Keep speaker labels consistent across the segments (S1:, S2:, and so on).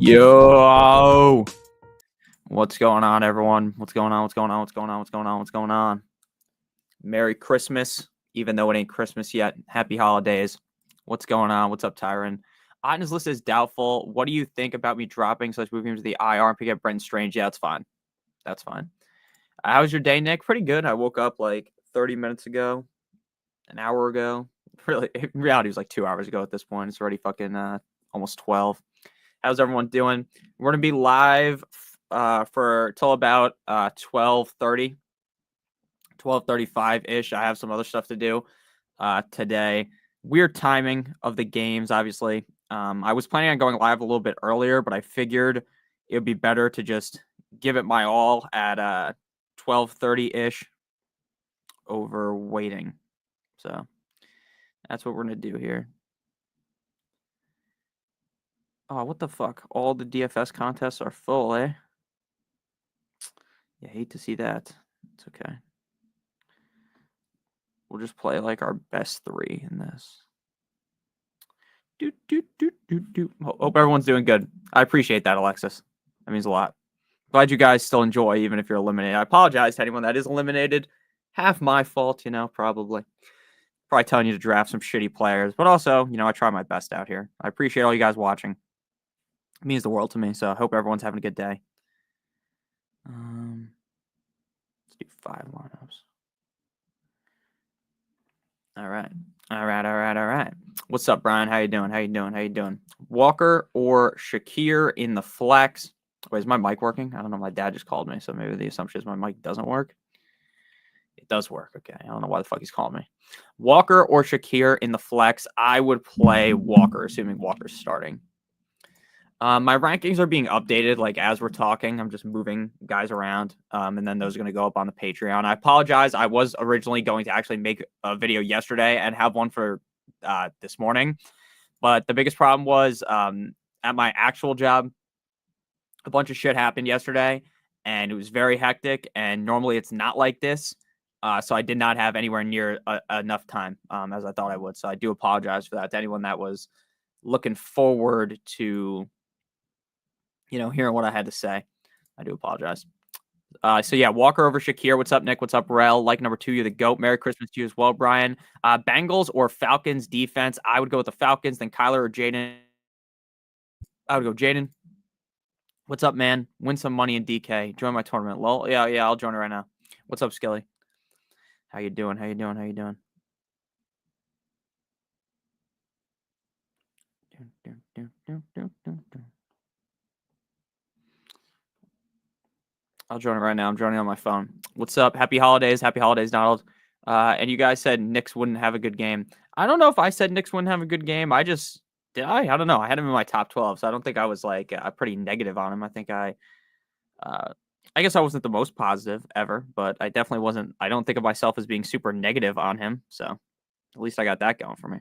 S1: Yo, what's going on, everyone? What's going on? What's going on? What's going on? What's going on? What's going on? Merry Christmas, even though it ain't Christmas yet. Happy holidays. What's going on? What's up, Tyron? Otten's list is doubtful. What do you think about me dropping / moving him to the IR and pick up Brenton Strange? Yeah, that's fine. That's fine. How was your day, Nick? Pretty good. I woke up like 30 minutes ago, an hour ago. Really, in reality, it was like 2 hours ago at this point. It's already fucking almost 12. How's everyone doing? We're going to be live for till about 12:30, 12:35-ish. I have some other stuff to do today. Weird timing of the games, obviously. I was planning on going live a little bit earlier, but I figured it would be better to just give it my all at 12:30-ish over waiting. So that's what we're going to do here. Oh, what the fuck? All the DFS contests are full, eh? Yeah, hate to see that. It's okay. We'll just play like our best three in this. Hope everyone's doing good. I appreciate that, Alexis. That means a lot. Glad you guys still enjoy, even if you're eliminated. I apologize to anyone that is eliminated. Half my fault, probably. Probably telling you to draft some shitty players. But also, I try my best out here. I appreciate all you guys watching. It means the world to me, so I hope everyone's having a good day. Let's do 5 lineups. All right. What's up, Brian? How you doing? Walker or Shakir in the flex? Wait, is my mic working? I don't know. My dad just called me, so maybe the assumption is my mic doesn't work. It does work. Okay. I don't know why the fuck he's calling me. Walker or Shakir in the flex? I would play Walker, assuming Walker's starting. My rankings are being updated, like, as we're talking. I'm just moving guys around, and then those are going to go up on the Patreon. I apologize. I was originally going to actually make a video yesterday and have one for this morning. But the biggest problem was at my actual job, a bunch of shit happened yesterday, and it was very hectic. And normally it's not like this. So I did not have anywhere near enough time as I thought I would. So I do apologize for that to anyone that was looking forward to hearing what I had to say. I do apologize. So yeah, Walker over Shakir. What's up, Nick? What's up, Rel? Like number 2, you're the GOAT. Merry Christmas to you as well, Brian. Bengals or Falcons defense? I would go with the Falcons, then Kyler or Jaden. I would go Jaden. What's up, man? Win some money in DK. Join my tournament. Lol. Yeah, I'll join it right now. What's up, Skilly? How you doing? I'll join it right now. I'm joining on my phone. What's up? Happy holidays. Happy holidays, Donald. And you guys said Knicks wouldn't have a good game. I don't know if I said Knicks wouldn't have a good game. I don't know. I had him in my top 12, so I don't think I was like pretty negative on him. I think I guess I wasn't the most positive ever, but I definitely wasn't. I don't think of myself as being super negative on him. So at least I got that going for me.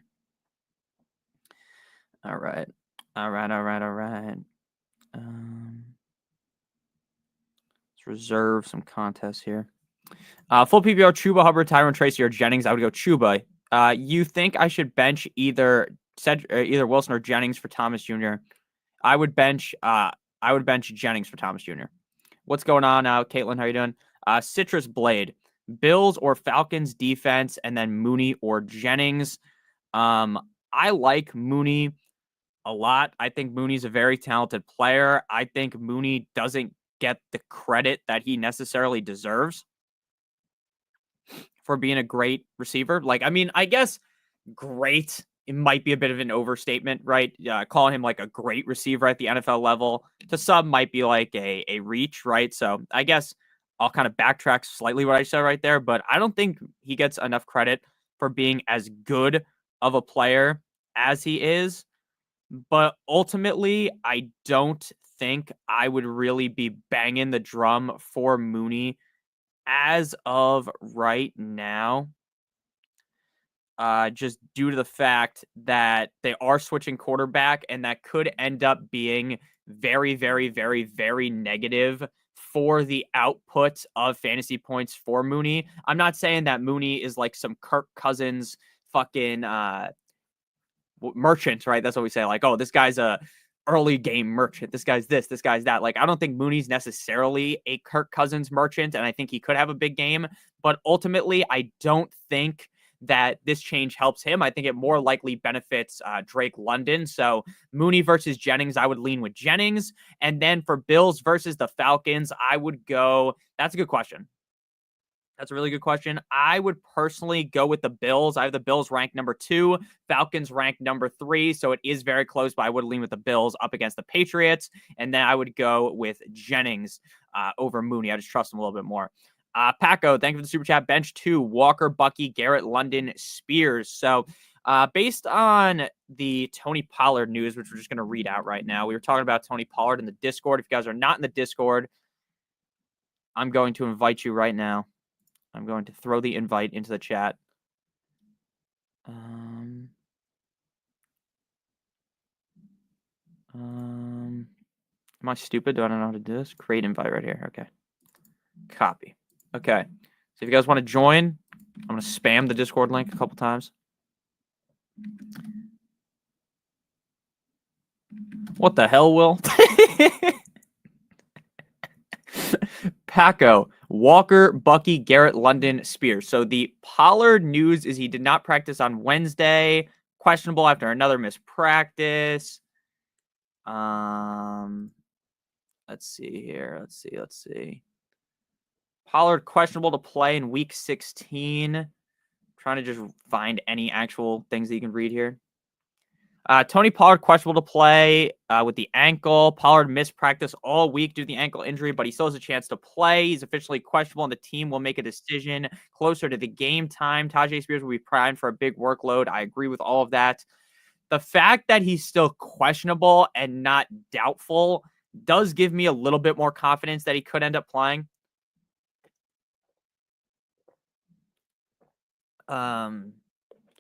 S1: All right. Let's reserve some contests here. Full PPR, Chuba, Hubbard, Tyron, Tracy, or Jennings. I would go Chuba. You think I should bench either Wilson or Jennings for Thomas Jr.? I would bench Jennings for Thomas Jr. What's going on now, Caitlin? How you doing? Citrus Blade, Bills or Falcons defense, and then Mooney or Jennings. I like Mooney a lot. I think Mooney's a very talented player. I think Mooney doesn't get the credit that he necessarily deserves for being a great receiver. I guess great, it might be a bit of an overstatement, right? Calling him like a great receiver at the NFL level to some might be like a reach, right? So I guess I'll kind of backtrack slightly what I said right there, but I don't think he gets enough credit for being as good of a player as he is. But ultimately, I don't think I would really be banging the drum for Mooney as of right now. Just due to the fact that they are switching quarterback, and that could end up being very, very, very, very negative for the output of fantasy points for Mooney. I'm not saying that Mooney is like some Kirk Cousins fucking merchant, right? That's what we say. Like, oh, this guy's a early game merchant. This guy's this, this guy's that. Like, I don't think Mooney's necessarily a Kirk Cousins merchant, and I think he could have a big game. But ultimately, I don't think that this change helps him. I think it more likely benefits Drake London. So Mooney versus Jennings, I would lean with Jennings. And then for Bills versus the Falcons, I would go. That's a good question. That's a really good question. I would personally go with the Bills. I have the Bills ranked number 2, Falcons ranked number 3. So it is very close, but I would lean with the Bills up against the Patriots. And then I would go with Jennings over Mooney. I just trust him a little bit more. Paco, thank you for the super chat. Bench 2, Walker, Bucky, Garrett, London, Spears. So based on the Tony Pollard news, which we're just going to read out right now, we were talking about Tony Pollard in the Discord. If you guys are not in the Discord, I'm going to invite you right now. I'm going to throw the invite into the chat. Am I stupid? Do I know how to do this? Create invite right here. Okay. Copy. Okay. So if you guys want to join, I'm going to spam the Discord link a couple times. What the hell, Will? Paco, Walker, Bucky, Garrett, London, Spears. So the Pollard news is he did not practice on Wednesday. Questionable after another missed practice. Let's see here. Let's see. Pollard questionable to play in week 16. Trying to just find any actual things that you can read here. Tony Pollard questionable to play with the ankle. Pollard missed practice all week due to the ankle injury, but he still has a chance to play. He's officially questionable, and the team will make a decision closer to the game time. Tajay Spears will be primed for a big workload. I agree with all of that. The fact that he's still questionable and not doubtful does give me a little bit more confidence that he could end up playing.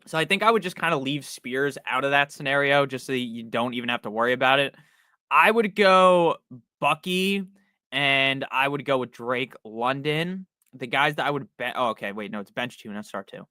S1: So I think I would just kind of leave Spears out of that scenario just so you don't even have to worry about it. I would go Bucky and I would go with Drake London. The guys that I would bet. Oh, okay. Wait, no, it's bench 2, not start 2.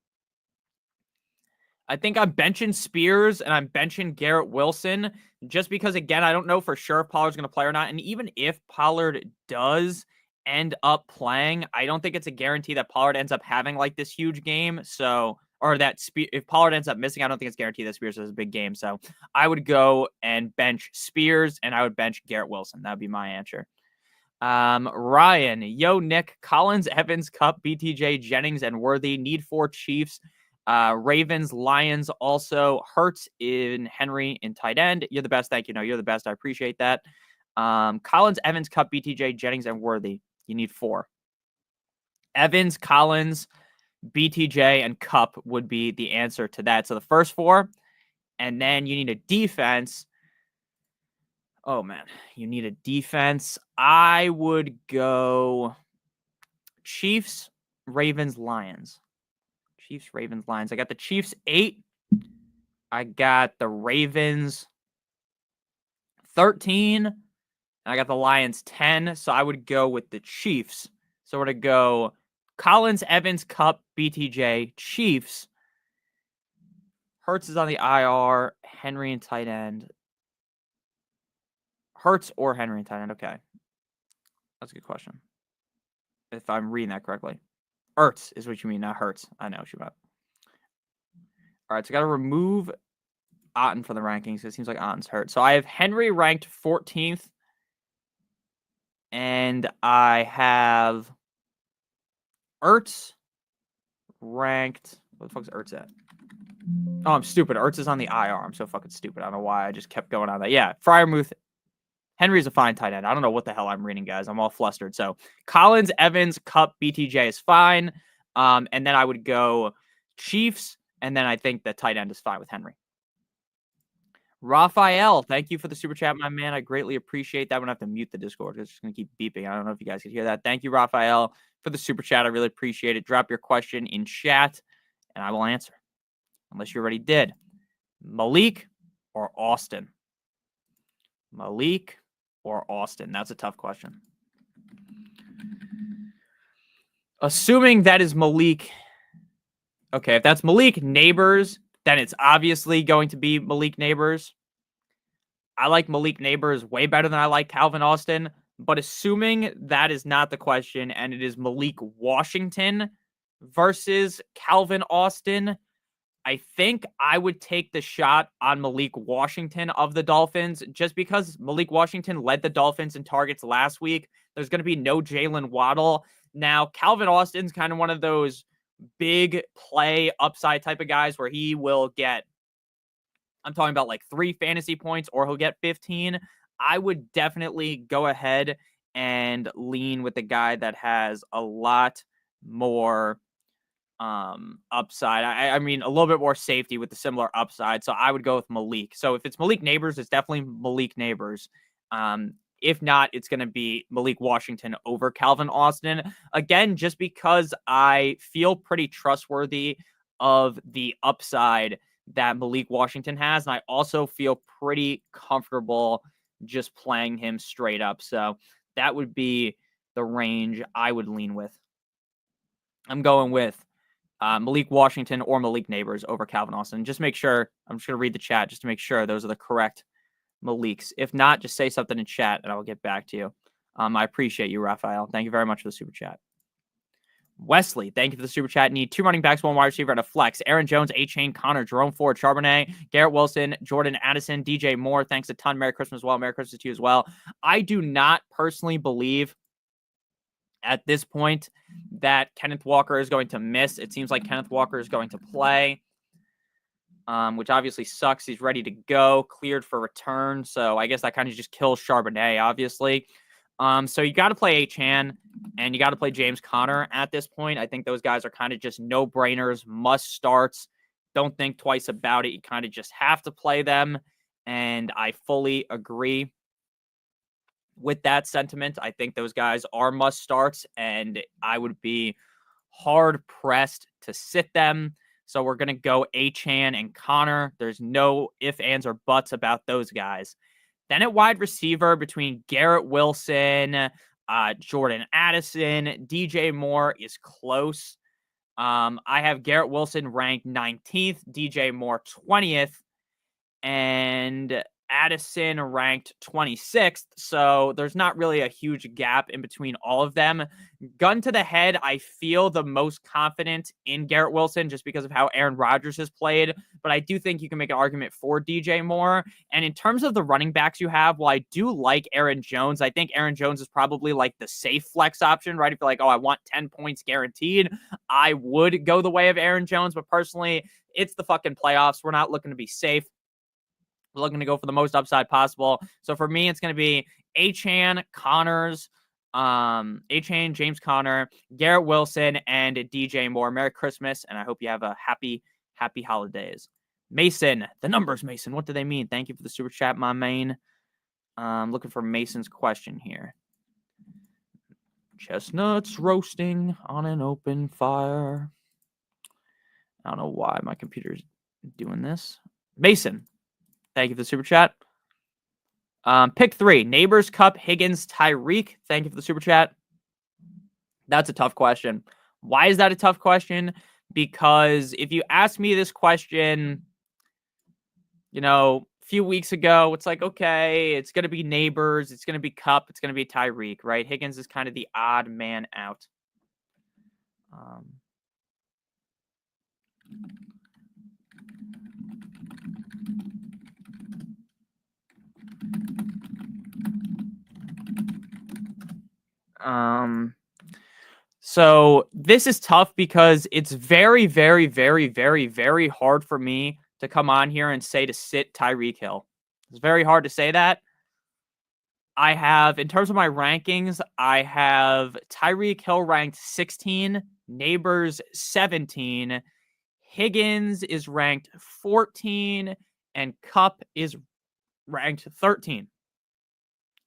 S1: I think I'm benching Spears and I'm benching Garrett Wilson just because, again, I don't know for sure if Pollard's going to play or not. And even if Pollard does end up playing, I don't think it's a guarantee that Pollard ends up having like this huge game. So, or that if Pollard ends up missing, I don't think it's guaranteed that Spears has a big game. So I would go and bench Spears and I would bench Garrett Wilson. That would be my answer. Ryan, yo, Nick, Collins, Evans, Cup, BTJ, Jennings, and Worthy need 4 Chiefs. Ravens, Lions, also Hurts in Henry in tight end. You're the best. Thank you. No, you're the best. I appreciate that. Collins, Evans, Cup, BTJ, Jennings, and Worthy. You need 4. Evans, Collins, BTJ, and Cup would be the answer to that. So the first 4, and then you need a defense. Oh, man, you need a defense. I would go Chiefs, Ravens, Lions. Chiefs, Ravens, Lions. I got the Chiefs 8. I got the Ravens 13. And I got the Lions 10. So I would go with the Chiefs. So we're going to go Collins, Evans, Cup, BTJ, Chiefs. Hurts is on the IR. Henry and tight end. Hurts or Henry and tight end. Okay. That's a good question. If I'm reading that correctly. Hurts is what you mean, not Hurts. I know what you meant. All right, so I got to remove Otten from the rankings. It seems like Otten's hurt. So I have Henry ranked 14th. And I have Ertz ranked. What the fuck's Ertz at? Oh, I'm stupid. Ertz is on the IR. I'm so fucking stupid. I don't know why I just kept going on that. Yeah, Freiermuth. Henry's a fine tight end. I don't know what the hell I'm reading, guys. I'm all flustered. So Collins, Evans, Cup, BTJ is fine. And then I would go Chiefs. And then I think the tight end is fine with Henry. Raphael, thank you for the super chat, my man. I greatly appreciate that. I'm going to have to mute the Discord. It's just going to keep beeping. I don't know if you guys could hear that. Thank you, Raphael, for the super chat. I really appreciate it. Drop your question in chat, and I will answer. Unless you already did. Malik or Austin? Malik or Austin? That's a tough question. Assuming that is Malik. Okay, if that's Malik Neighbors, then it's obviously going to be Malik Neighbors. I like Malik Neighbors way better than I like Calvin Austin. But assuming that is not the question and it is Malik Washington versus Calvin Austin, I think I would take the shot on Malik Washington of the Dolphins just because Malik Washington led the Dolphins in targets last week. There's going to be no Jalen Waddle. Now, Calvin Austin's kind of one of those big play upside type of guys where he will get, I'm talking about like 3 fantasy points or he'll get 15. I would definitely go ahead and lean with the guy that has a lot more upside. I mean, a little bit more safety with the similar upside. So I would go with Malik. So if it's Malik Neighbors, it's definitely Malik Neighbors. If not, it's going to be Malik Washington over Calvin Austin. Again, just because I feel pretty trustworthy of the upside that Malik Washington has. And I also feel pretty comfortable just playing him straight up. So that would be the range I would lean with. I'm going with Malik Washington or Malik Neighbors over Calvin Austin. Just make sure, I'm just going to read the chat just to make sure those are the correct Maliks. If not, just say something in chat and I'll get back to you. I appreciate you, Raphael. Thank you very much for the super chat. Wesley, thank you for the super chat. Need 2 running backs, 1 wide receiver, and a flex. Aaron Jones, A-Chain, Connor, Jerome Ford, Charbonnet, Garrett Wilson, Jordan Addison, DJ Moore. Thanks a ton. Merry Christmas as well. Merry Christmas to you as well. I do not personally believe at this point that Kenneth Walker is going to miss. It seems like Kenneth Walker is going to play, which obviously sucks. He's ready to go, cleared for return. So I guess that kind of just kills Charbonnet, obviously. So you got to play H-Han and you got to play James Conner at this point. I think those guys are kind of just no-brainers, must-starts. Don't think twice about it. You kind of just have to play them, and I fully agree with that sentiment. I think those guys are must-starts, and I would be hard-pressed to sit them. So we're going to go H-Han and Conner. There's no ifs, ands, or buts about those guys. Then at wide receiver between Garrett Wilson, Jordan Addison, DJ Moore is close. I have Garrett Wilson ranked 19th, DJ Moore 20th, and Addison ranked 26th. So there's not really a huge gap in between all of them. Gun to the head, I feel the most confident in Garrett Wilson just because of how Aaron Rodgers has played. But I do think you can make an argument for DJ Moore. And in terms of the running backs you have, while I do like Aaron Jones, I think Aaron Jones is probably like the safe flex option, right? If you're like, oh, I want 10 points guaranteed, I would go the way of Aaron Jones. But personally, it's the fucking playoffs. We're not looking to be safe. We're looking to go for the most upside possible. So for me, it's going to be H-Han, Connors, H-Han, James Conner, Garrett Wilson, and DJ Moore. Merry Christmas, and I hope you have a happy holidays. Mason, the numbers, Mason. What do they mean? Thank you for the super chat, my main. Looking for Mason's question here. Chestnuts roasting on an open fire. I don't know why my computer's doing this. Mason. Thank you for the super chat. Pick 3. Neighbors, Cup, Higgins, Tyreek. Thank you for the super chat. That's a tough question. Why is that a tough question? Because if you ask me this question, a few weeks ago, it's like, okay, it's going to be Neighbors, it's going to be Cup, it's going to be Tyreek, right? Higgins is kind of the odd man out. So this is tough because it's very, very, very, very, very hard for me to come on here and say to sit Tyreek Hill. It's very hard to say that. I have, in terms of my rankings, I have Tyreek Hill ranked 16, Neighbors 17, Higgins is ranked 14, and Cup is ranked 13.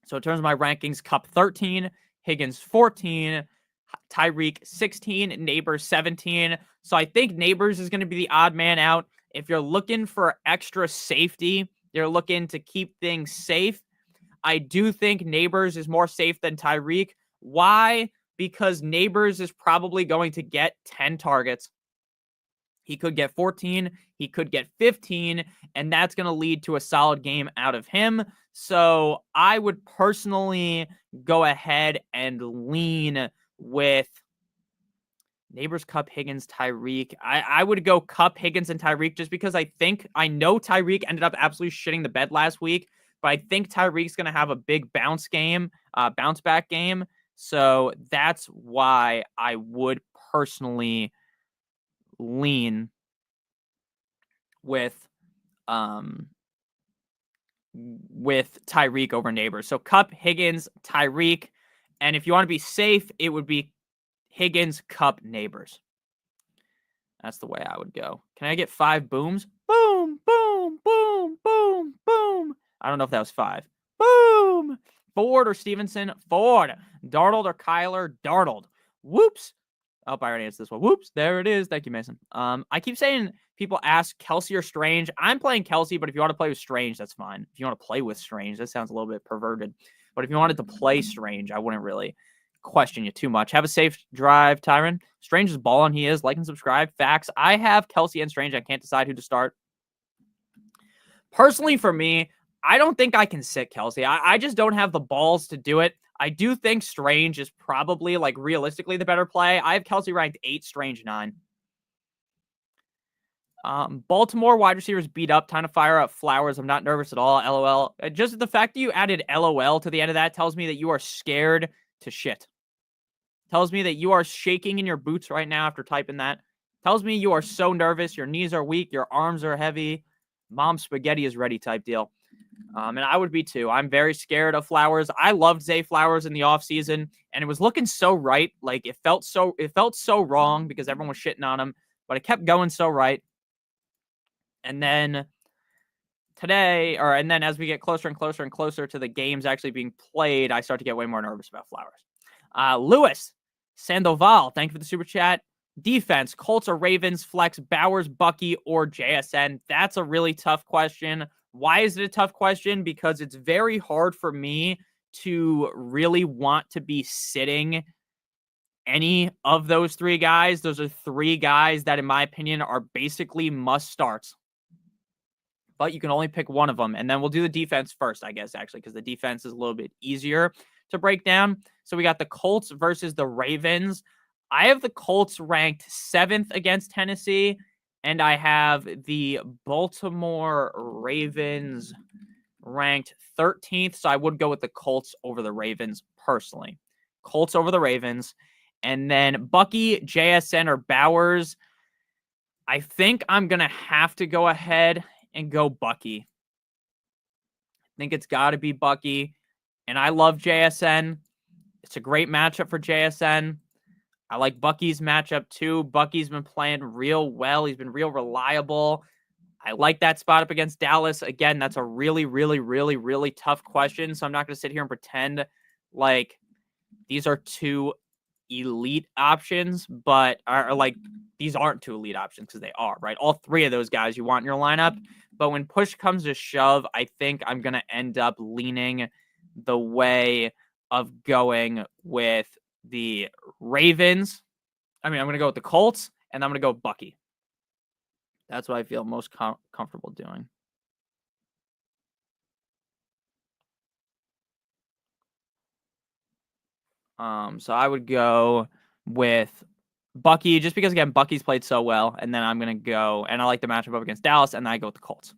S1: So in terms of my rankings, Cup 13, Higgins 14, Tyreek 16, Neighbors 17. So I think Neighbors is going to be the odd man out. If you're looking for extra safety, you're looking to keep things safe, I do think Neighbors is more safe than Tyreek. Why? Because Neighbors is probably going to get 10 targets. He could get 14, he could get 15, and that's going to lead to a solid game out of him. So I would personally go ahead and lean with Neighbors, Cup, Higgins, Tyreek. I would go Cup, Higgins, and Tyreek just because I know Tyreek ended up absolutely shitting the bed last week, but I think Tyreek's going to have a big bounce back game. So that's why I would personally lean with Tyreek over Neighbors. So Cup, Higgins, Tyreek, and if you want to be safe, it would be Higgins, Cup, Neighbors. That's the way I would go. Can I get 5 booms? Boom, boom, boom, boom, boom. I don't know if that was 5. Boom. Ford or Stevenson? Ford. Darnold or Kyler? Darnold. Whoops. Oh, I already answered this one. Whoops. There it is. Thank you, Mason. I keep saying people ask Kelsey or Strange. I'm playing Kelsey, but if you want to play with Strange, that's fine. If you want to play with Strange, that sounds a little bit perverted. But if you wanted to play Strange, I wouldn't really question you too much. Have a safe drive, Tyron. Strange is balling. He is. Like and subscribe. Facts. I have Kelsey and Strange. I can't decide who to start. Personally, for me, I don't think I can sit Kelsey. I just don't have the balls to do it. I do think Strange is probably, like, realistically the better play. I have Kelsey ranked 8, Strange 9. Baltimore wide receivers beat up. Time to fire up Flowers. I'm not nervous at all. LOL. Just the fact that you added LOL to the end of that tells me that you are scared to shit. Tells me that you are shaking in your boots right now after typing that. Tells me you are so nervous. Your knees are weak. Your arms are heavy. Mom spaghetti is ready type deal. And I would be too. I'm very scared of Flowers. I loved Zay Flowers in the offseason, and it was looking so right. Like, it felt so wrong because everyone was shitting on him, but it kept going so right. And then and then as we get closer and closer and closer to the games actually being played, I start to get way more nervous about Flowers. Lewis Sandoval, thank you for the super chat. Defense, Colts or Ravens, flex, Bowers, Bucky, or JSN? That's a really tough question. Why is it a tough question? Because it's very hard for me to really want to be sitting any of those 3 guys. Those are 3 guys that, in my opinion, are basically must starts. But you can only pick one of them. And then we'll do the defense first, I guess, actually, because the defense is a little bit easier to break down. So we got the Colts versus the Ravens. I have the Colts ranked 7th against Tennessee, and I have the Baltimore Ravens ranked 13th. So I would go with the Colts over the Ravens personally. Colts over the Ravens. And then Bucky, JSN, or Bowers. I think I'm going to have to go ahead and go Bucky. I think it's got to be Bucky. And I love JSN. It's a great matchup for JSN. I like Bucky's matchup too. Bucky's been playing real well. He's been real reliable. I like that spot up against Dallas. Again, that's a really, really, really, really tough question. So I'm not going to sit here and pretend like these are 2 elite options, but are like these aren't 2 elite options because they are, right? All 3 of those guys you want in your lineup. But when push comes to shove, I think I'm going to end up leaning the way of going with the Ravens. I'm going to go with the Colts, and I'm going to go Bucky. That's what I feel most comfortable doing. So I would go with Bucky, just because, again, Bucky's played so well, and then I'm going to go, and I like the matchup up against Dallas, and then I go with the Colts.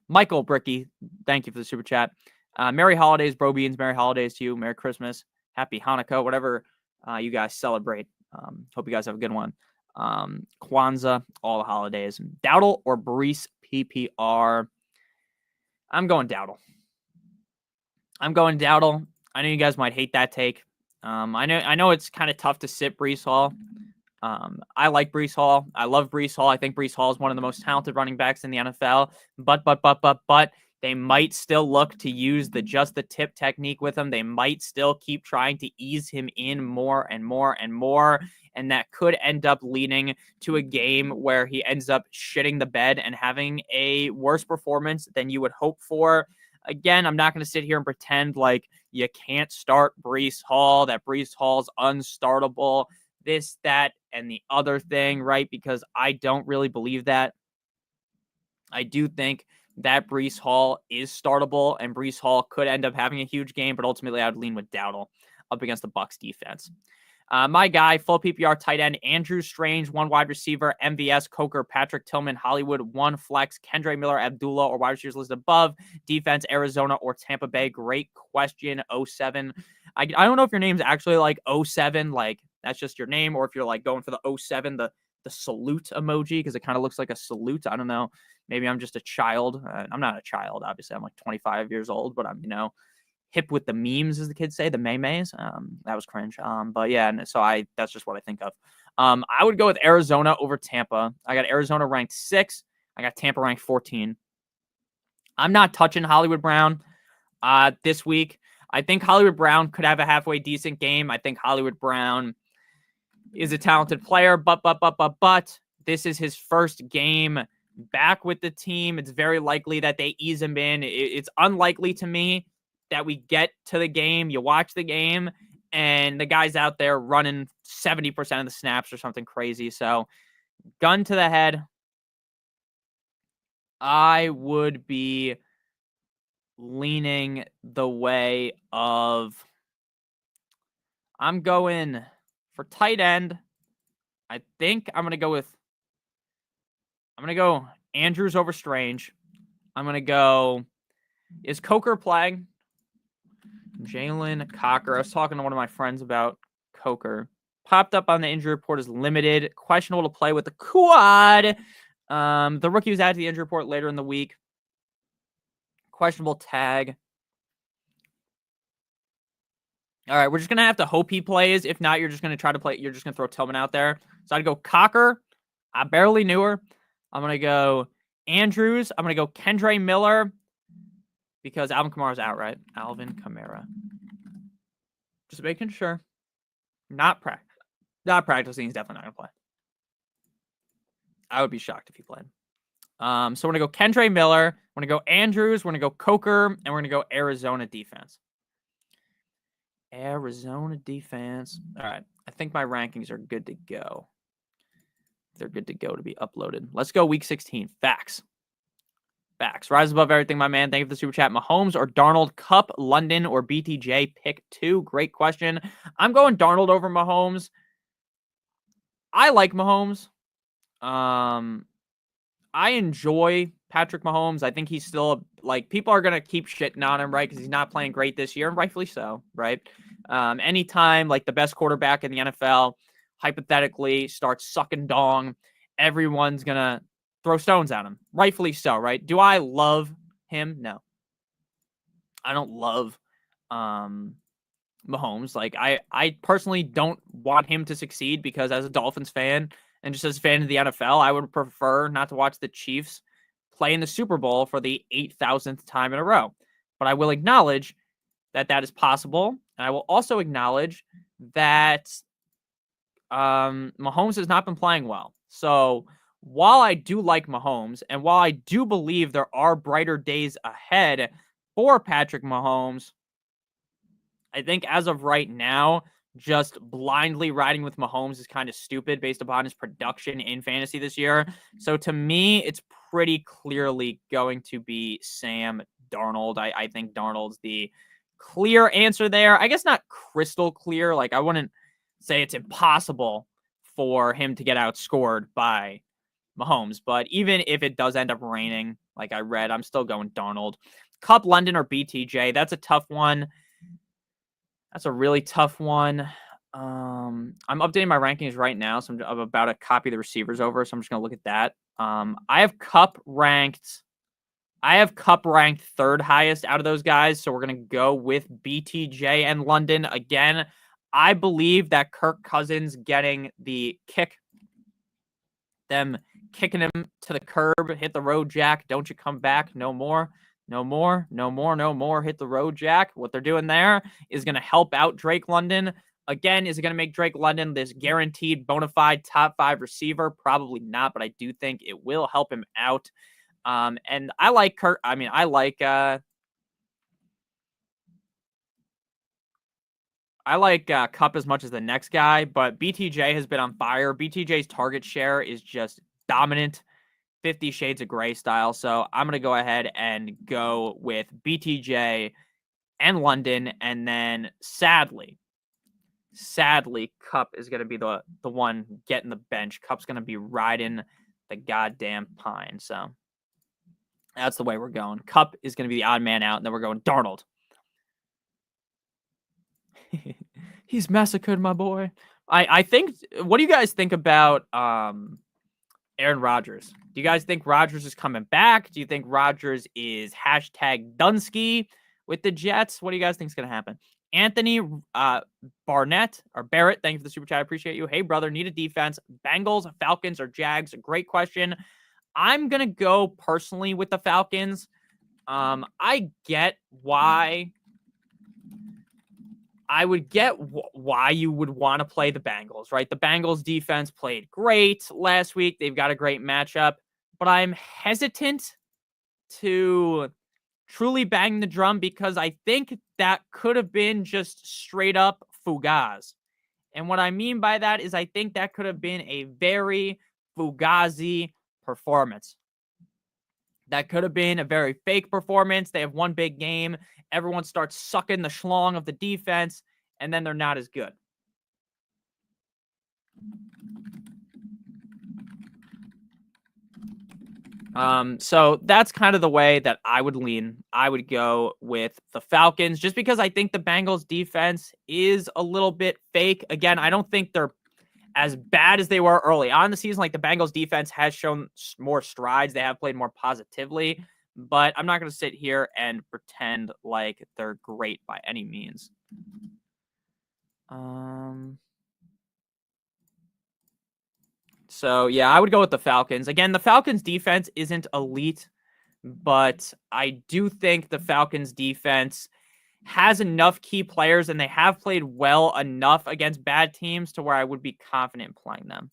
S1: Michael Bricky, thank you for the super chat. Merry holidays, bro beans. Merry holidays to you. Merry Christmas. Happy Hanukkah, whatever you guys celebrate. Hope you guys have a good one. Kwanzaa, all the holidays. Dowdle or Brees PPR? I'm going Dowdle. I know you guys might hate that take. I know it's kind of tough to sit Brees Hall. I like Brees Hall. I love Brees Hall. I think Brees Hall is one of the most talented running backs in the NFL. But they might still look to use the tip technique with him. They might still keep trying to ease him in more and more and more. And that could end up leading to a game where he ends up shitting the bed and having a worse performance than you would hope for. Again, I'm not going to sit here and pretend like you can't start Brees Hall, that Brees Hall's unstartable. this, that, and the other thing, right? Because I don't really believe that. I do think that Breece Hall is startable, and Breece Hall could end up having a huge game, but ultimately I would lean with Dowdle up against the Bucs defense. My guy, full PPR tight end, Andrew Strange, 1 wide receiver, MVS, Coker, Patrick Tillman, Hollywood, 1 flex, Kendre Miller, Abdullah, or wide receivers listed above, defense, Arizona or Tampa Bay. Great question, 07. I don't know if your name's actually like 07, like that's just your name, or if you're like going for the 07, the salute emoji, because it kind of looks like a salute. I don't know. Maybe I'm just a child. I'm not a child, obviously. I'm like 25 years old, but I'm, hip with the memes, as the kids say, the memes. That was cringe. But yeah, and so that's just what I think of. I would go with Arizona over Tampa. I got Arizona ranked 6. I got Tampa ranked 14. I'm not touching Hollywood Brown this week. I think Hollywood Brown could have a halfway decent game. I think Hollywood Brown is a talented player, but this is his first game back with the team. It's very likely that they ease him in. It's unlikely to me that we get to the game, you watch the game, and the guy's out there running 70% of the snaps or something crazy. So, gun to the head, I would be leaning the way of, I'm going for tight end. I think I'm going to go Andrews over Strange. I'm going to go, is Coker playing? Jalen Coker. I was talking to one of my friends about Coker. Popped up on the injury report as limited. Questionable to play with the quad. The rookie was added to the injury report later in the week. Questionable tag. All right, we're just going to have to hope he plays. If not, you're just going to try to play. You're just going to throw Tillman out there. So I'd go Coker. I barely knew her. I'm going to go Andrews. I'm going to go Kendre Miller because Alvin Kamara's out, right? Alvin Kamara. Just making sure. Not practicing. He's definitely not going to play. I would be shocked if he played. So we're going to go Kendre Miller. We're going to go Andrews. We're going to go Coker. And we're going to go Arizona defense. Arizona defense. All right. I think my rankings are good to go. They're good to go to be uploaded. Let's go week 16. Facts. Rise above everything, my man. Thank you for the super chat. Mahomes or Darnold, Cup, London, or BTJ? Pick 2. Great question. I'm going Darnold over Mahomes. I like Mahomes. I enjoy Patrick Mahomes. I think he's still, people are going to keep shitting on him, right? Because he's not playing great this year, and rightfully so, right? Anytime, the best quarterback in the NFL, hypothetically, starts sucking dong, everyone's going to throw stones at him. Rightfully so, right? Do I love him? No. I don't love Mahomes. I personally don't want him to succeed because as a Dolphins fan and just as a fan of the NFL, I would prefer not to watch the Chiefs play in the Super Bowl for the 8,000th time in a row. But I will acknowledge that that is possible. And I will also acknowledge that Mahomes has not been playing well. So while I do like Mahomes, and while I do believe there are brighter days ahead for Patrick Mahomes, I think as of right now, just blindly riding with Mahomes is kind of stupid based upon his production in fantasy this year. So to me, it's pretty clearly going to be Sam Darnold. I think Darnold's the clear answer there. I guess not crystal clear. I wouldn't say it's impossible for him to get outscored by Mahomes. But even if it does end up raining, like I read, I'm still going Darnold. Cup, London, or BTJ? That's a tough one. That's a really tough one. I'm updating my rankings right now, so I'm about to copy the receivers over, so I'm just going to look at that. I have Cup ranked third highest out of those guys, so we're going to go with BTJ and London. Again, I believe that Kirk Cousins getting the kick, them kicking him to the curb, hit the road, Jack, don't you come back, no more. No more. Hit the road, Jack. What they're doing there is going to help out Drake London. Again, is it going to make Drake London this guaranteed bona fide top 5 receiver? Probably not, but I do think it will help him out. And I like Kirk. I mean, I like I like Cup as much as the next guy, but BTJ has been on fire. BTJ's target share is just dominant, 50 Shades of Grey style. So I'm going to go ahead and go with BTJ and London. And then sadly, Cup is going to be the one getting the bench. Cup's going to be riding the goddamn pine. So that's the way we're going. Cup is going to be the odd man out, and then we're going Darnold. He's massacred, my boy. I think. What do you guys think about Aaron Rodgers? Do you guys think Rodgers is coming back? Do you think Rodgers is #Dunsky with the Jets? What do you guys think is going to happen? Anthony Barnett or Barrett, thank you for the super chat. I appreciate you. Hey, brother, need a defense. Bengals, Falcons, or Jags? Great question. I'm going to go personally with the Falcons. I get why. I would get why you would want to play the Bengals, right? The Bengals defense played great last week. They've got a great matchup, but I'm hesitant to truly bang the drum because I think that could have been just straight up Fugaz. And what I mean by that is I think that could have been a very Fugazi performance. That could have been a very fake performance. They have one big game. Everyone starts sucking the schlong of the defense, and then they're not as good. So that's kind of the way that I would lean. I would go with the Falcons just because I think the Bengals defense is a little bit fake. Again, I don't think they're as bad as they were early on in the season. Like the Bengals defense has shown more strides. They have played more positively, but I'm not going to sit here and pretend like they're great by any means. So yeah, I would go with the Falcons. Again, the Falcons defense isn't elite, but I do think the Falcons defense has enough key players and they have played well enough against bad teams to where I would be confident playing them.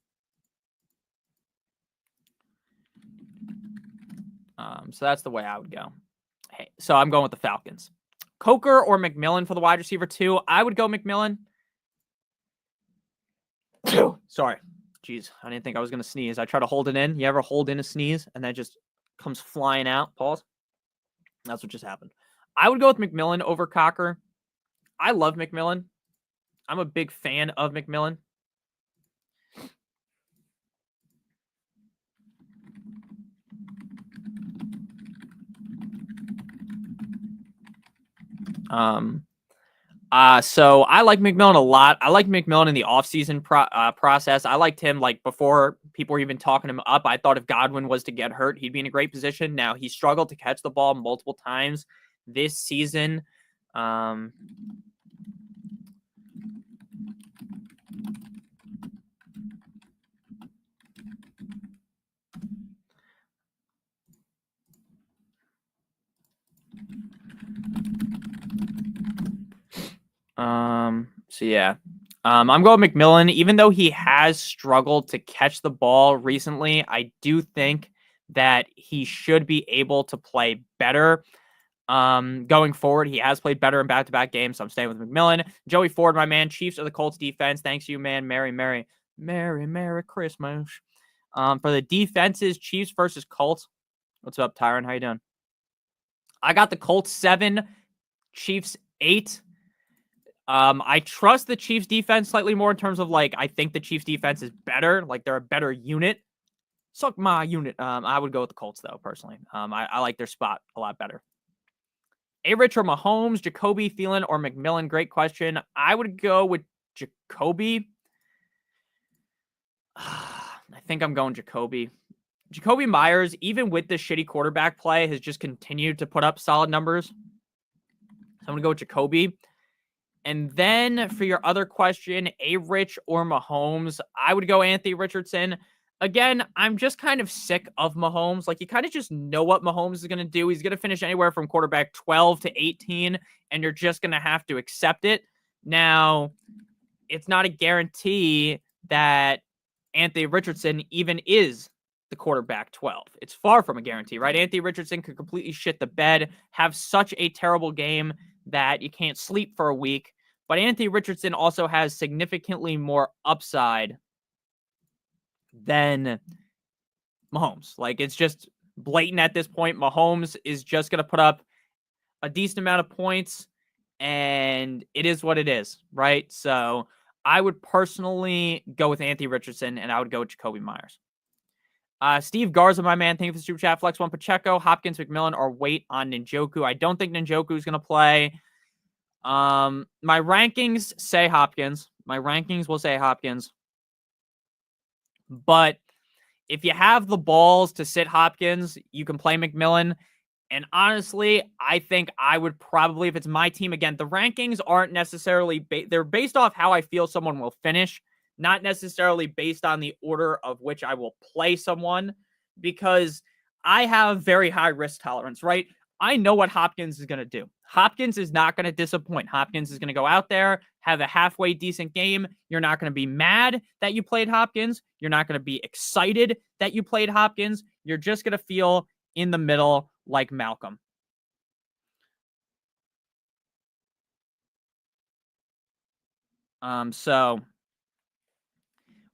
S1: So that's the way I would go. Hey, so I'm going with the Falcons. Coker or McMillan for the wide receiver 2. I would go McMillan. Sorry. Jeez, I didn't think I was going to sneeze. I try to hold it in. You ever hold in a sneeze and that just comes flying out? Pause. That's what just happened. I would go with McMillan over Coker. I love McMillan. I'm a big fan of McMillan. So I like McMillan a lot. I like McMillan in the offseason process. I liked him like before people were even talking him up. I thought if Godwin was to get hurt, he'd be in a great position. Now he struggled to catch the ball multiple times this season. So yeah. I'm going McMillan. Even though he has struggled to catch the ball recently, I do think that he should be able to play better. Going forward, he has played better in back-to-back games, so I'm staying with McMillan. Joey Ford, my man, Chiefs are the Colts defense. Thanks you, man. Merry Christmas. For the defenses, Chiefs versus Colts. What's up, Tyron? How you doing? I got the Colts 7, Chiefs 8. I trust the Chiefs defense slightly more in terms of like, I think the Chiefs defense is better. Like they're a better unit. Suck my unit. I would go with the Colts though, personally. I like their spot a lot better. A-Rich or Mahomes, Jacoby, Thielen, or McMillan? Great question. I would go with Jacoby. I think I'm going Jacoby. Jacoby Myers, even with the shitty quarterback play, has just continued to put up solid numbers. So I'm going to go with Jacoby. And then for your other question, A-Rich or Mahomes, I would go Anthony Richardson. Again, I'm just kind of sick of Mahomes. Like, you kind of just know what Mahomes is going to do. He's going to finish anywhere from quarterback 12 to 18, and you're just going to have to accept it. Now, it's not a guarantee that Anthony Richardson even is the quarterback 12. It's far from a guarantee, right? Anthony Richardson could completely shit the bed, have such a terrible game that you can't sleep for a week. But Anthony Richardson also has significantly more upside than Mahomes. Like, it's just blatant at this point. Mahomes is just going to put up a decent amount of points, and it is what it is, right? So I would personally go with Anthony Richardson, and I would go with Jacoby Myers. Steve Garza, my man, thank you for the super chat. Flex one Pacheco, Hopkins, McMillan, or wait on Njoku. I don't think Njoku is going to play. My rankings say Hopkins. My rankings will say Hopkins. But if you have the balls to sit Hopkins, you can play McMillan. And honestly, I think I would probably, if it's my team, again, the rankings aren't necessarily, they're based off how I feel someone will finish, not necessarily based on the order of which I will play someone, because I have very high risk tolerance, right? I know what Hopkins is going to do. Hopkins is not going to disappoint. Hopkins is going to go out there, have a halfway decent game. You're not going to be mad that you played Hopkins. You're not going to be excited that you played Hopkins. You're just going to feel in the middle like Malcolm. So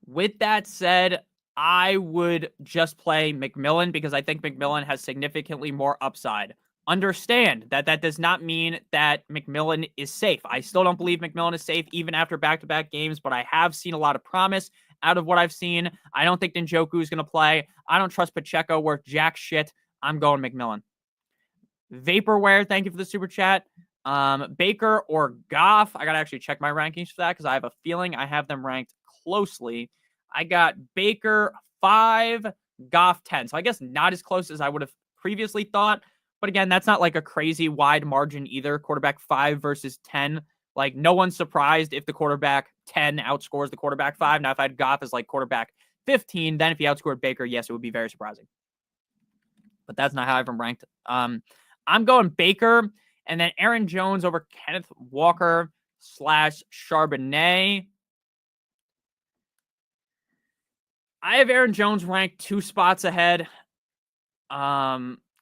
S1: with that said, I would just play McMillan because I think McMillan has significantly more upside. Understand that that does not mean that McMillan is safe. I still don't believe McMillan is safe even after back-to-back games, but I have seen a lot of promise out of what I've seen. I don't think Njoku is going to play. I don't trust Pacheco worth jack shit. I'm going McMillan. Vaporware, thank you for the super chat. Baker or Goff. I got to actually check my rankings for that because I have a feeling I have them ranked closely. I got Baker 5, Goff 10. So I guess not as close as I would have previously thought. But again, that's not like a crazy wide margin either. Quarterback 5 versus 10. Like, no one's surprised if the quarterback 10 outscores the quarterback 5. Now, if I had Goff as like quarterback 15, then if he outscored Baker, yes, it would be very surprising. But that's not how I have him ranked. I'm going Baker and then Aaron Jones over Kenneth Walker / Charbonnet. I have Aaron Jones ranked 2 spots ahead.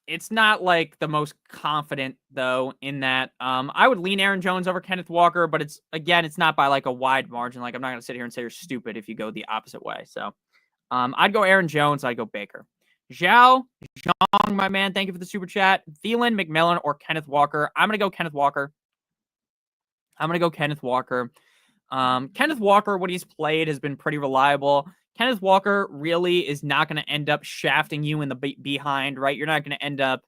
S1: It's not like the most confident though in that. I would lean Aaron Jones over Kenneth Walker, but it's not by like a wide margin. Like, I'm not gonna sit here and say you're stupid if you go the opposite way. So I'd go Aaron Jones, I'd go Baker. Zhang, my man, thank you for the super chat. Thielen, McMillan, or Kenneth Walker. I'm gonna go Kenneth Walker. Kenneth Walker, when he's played, has been pretty reliable. Kenneth Walker really is not going to end up shafting you in the behind, right? You're not going to end up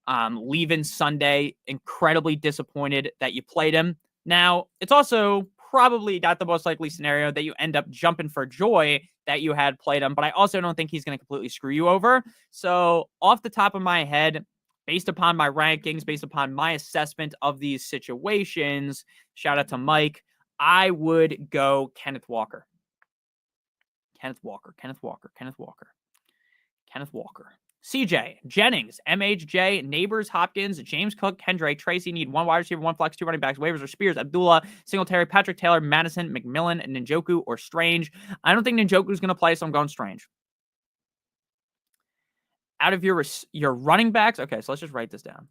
S1: leaving Sunday incredibly disappointed that you played him. Now, it's also probably not the most likely scenario that you end up jumping for joy that you had played him, but I also don't think he's going to completely screw you over. So off the top of my head, based upon my rankings, based upon my assessment of these situations, shout out to Mike, I would go Kenneth Walker. CJ, Jennings, MHJ, Neighbors, Hopkins, James Cook, Kendra, Tracy need 1 wide receiver, 1 flex, 2 running backs, waivers or Spears, Abdullah, Singletary, Patrick Taylor, Madison, McMillan, Njoku, or Strange. I don't think Njoku is going to play, so I'm going Strange. Out of your running backs, okay, so let's just write this down.